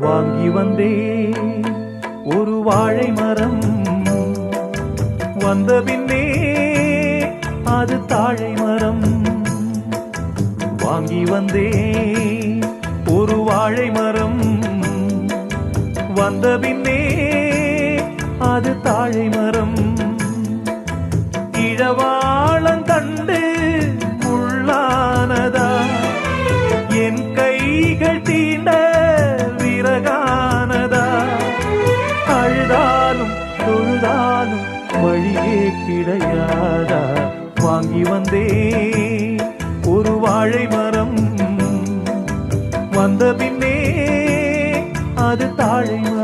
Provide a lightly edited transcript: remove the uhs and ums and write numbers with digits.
வாங்கி வந்தே ஒரு வாழை மரம், வந்த பின்னே அது தாழை மரம். வாங்கி வந்தே ஒரு வாழை மரம், வந்த பின்னே அது தாழை மரம். இழவாளந்தண்டு முள்ளானதா, என் கைகள் தீண்ட விறகானதா. அழுதாலும் தொழுதாலும் வழியே கிடையாதா. வாங்கி வந்தே ஒரு வாழை மரம், வந்த பின்னே அது தாழை மரம்.